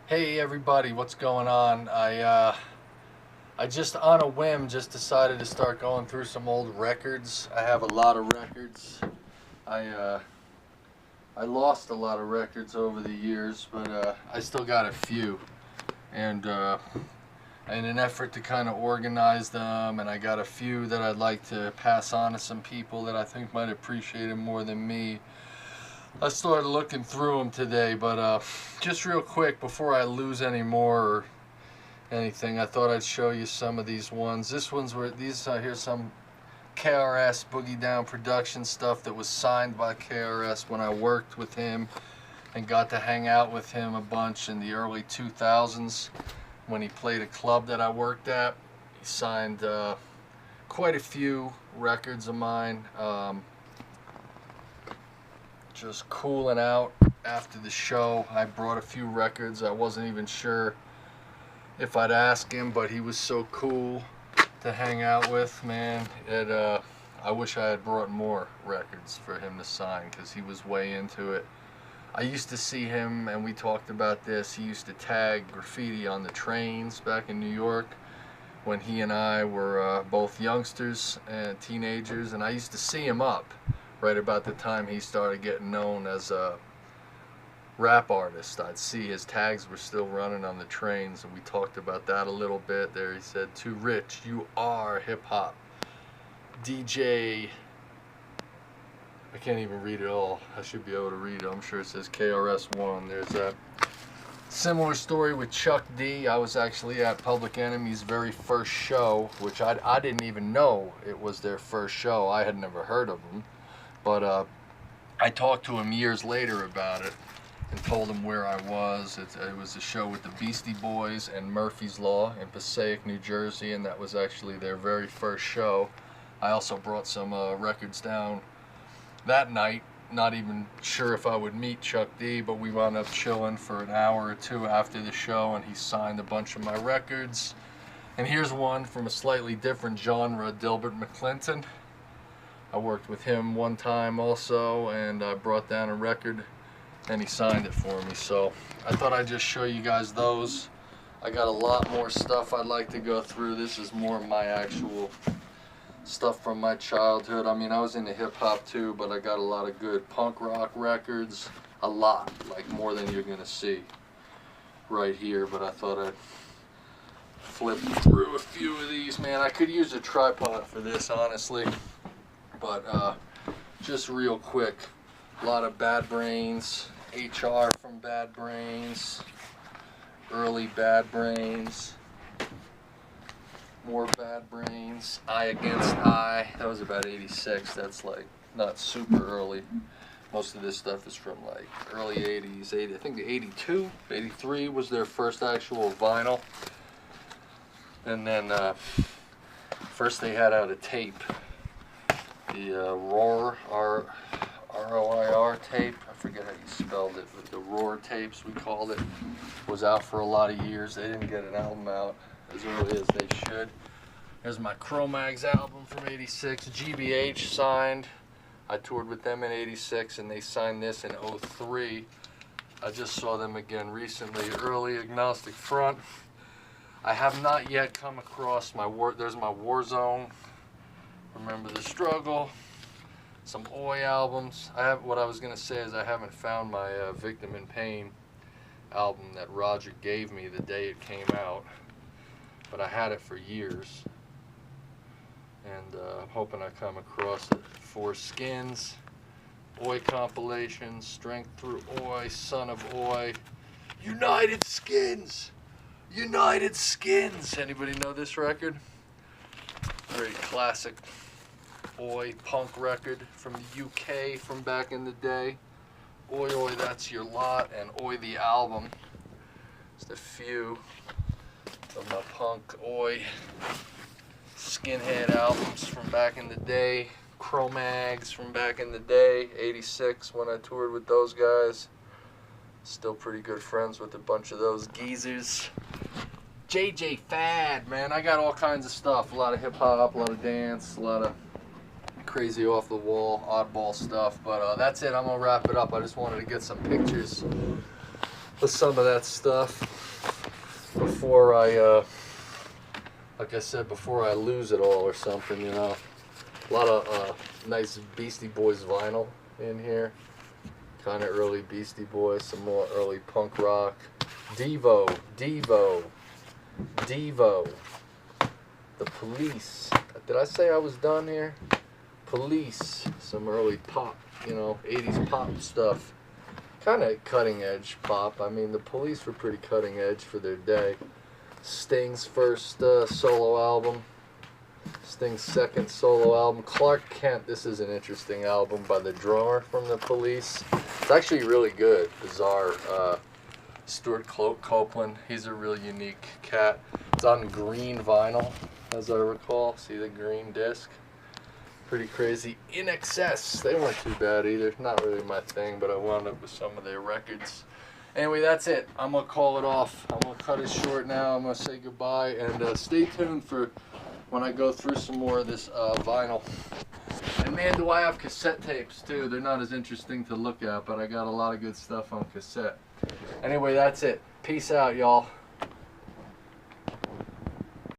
Hey everybody, what's going on? I just on a whim just decided to start going through some old records. I have a lot of records. I uh, I lost a lot of records over the years, but I still got a few. And in an effort to kind of organize them, and I got a few that I'd like to pass on to some people that I think might appreciate them more than me. I started looking through them today, but just real quick before I lose any more or anything, I thought I'd show you some of these ones. This one's where these here's some KRS Boogie Down production stuff that was signed by KRS when I worked with him and got to hang out with him a bunch in the early 2000s when he played a club that I worked at. He signed quite a few records of mine. Just cooling out after the show. I brought a few records. I wasn't even sure if I'd ask him, but he was so cool to hang out with, man. I wish I had brought more records for him to sign because he was way into it. I used to see him, and we talked about this. He used to tag graffiti on the trains back in New York when he and I were both youngsters and teenagers, and I used to see him up right about the time he started getting known as a rap artist. I'd see his tags were still running on the trains, and we talked about that a little bit there. He said, "Too rich, you are hip-hop DJ." I can't even read it all. I should be able to read it. I'm sure it says KRS-One. There's a similar story with Chuck D. I was actually at Public Enemy's very first show, which I didn't even know it was their first show. I had never heard of them. But I talked to him years later about it and told him where I was. It was a show with the Beastie Boys and Murphy's Law in Passaic, New Jersey, and that was actually their very first show. I also brought some records down that night, not even sure if I would meet Chuck D, but we wound up chilling for an hour or two after the show, and he signed a bunch of my records. And here's one from a slightly different genre, Delbert McClinton. I worked with him one time also, and I brought down a record and he signed it for me. So I thought I'd just show you guys those. I got a lot more stuff I'd like to go through. This is more of my actual stuff from my childhood. I mean, I was into hip hop too, but I got a lot of good punk rock records. A lot, like more than you're gonna see right here. But I thought I'd flip through a few of these, man. I could use a tripod for this, honestly. But just real quick, a lot of Bad Brains, HR from Bad Brains, early Bad Brains, more Bad Brains, Eye Against Eye. That was about 86. That's like not super early. Most of this stuff is from like early 80s. I think 82, 83 was their first actual vinyl. And then first they had out a tape. The Roar, R-O-I-R tape, I forget how you spelled it, but the Roar tapes, we called it, was out for a lot of years. They didn't get an album out as early as they should. Here's my Cro-Mags album from 86, GBH signed. I toured with them in 86 and they signed this in 03. I just saw them again recently, early Agnostic Front. I have not yet come across there's my Warzone, Remember the Struggle, some Oi albums. What I was gonna say is I haven't found my Victim in Pain album that Roger gave me the day it came out, but I had it for years, and I'm hoping I come across it. Four Skins, Oi compilation, Strength Through Oi, Son of Oi, United Skins, United Skins. Anybody know this record? Very classic Oi punk record from the UK from back in the day. Oi Oi That's Your Lot and Oi the Album. Just a few of my punk Oi skinhead albums from back in the day. Cro-Mags from back in the day, 86 when I toured with those guys. Still pretty good friends with a bunch of those geezers. JJ Fad, man, I got all kinds of stuff. A lot of hip hop, a lot of dance, a lot of crazy off the wall, oddball stuff. But that's it. I'm gonna wrap it up. I just wanted to get some pictures of some of that stuff. before I, like I said, before I lose it all or something, you know. A lot of nice Beastie Boys vinyl in here. Kind of early Beastie Boys, some more early punk rock. Devo, Devo, Devo. The Police. Did I say I was done here? Police. Some early pop, you know, 80s pop stuff. Kind of cutting edge pop. I mean, the Police were pretty cutting edge for their day. Sting's first solo album. Sting's second solo album. Clark Kent. This is an interesting album by the drummer from the Police. It's actually really good. Bizarre. Stuart Copeland. He's a really unique cat. It's on green vinyl, as I recall. See the green disc? Pretty crazy. In Excess. They weren't too bad either. Not really my thing, but I wound up with some of their records. Anyway, that's it. I'm going to call it off. I'm going to cut it short now. I'm going to say goodbye. And stay tuned for when I go through some more of this vinyl. And man, do I have cassette tapes too. They're not as interesting to look at, but I got a lot of good stuff on cassette. Anyway, that's it. Peace out, y'all.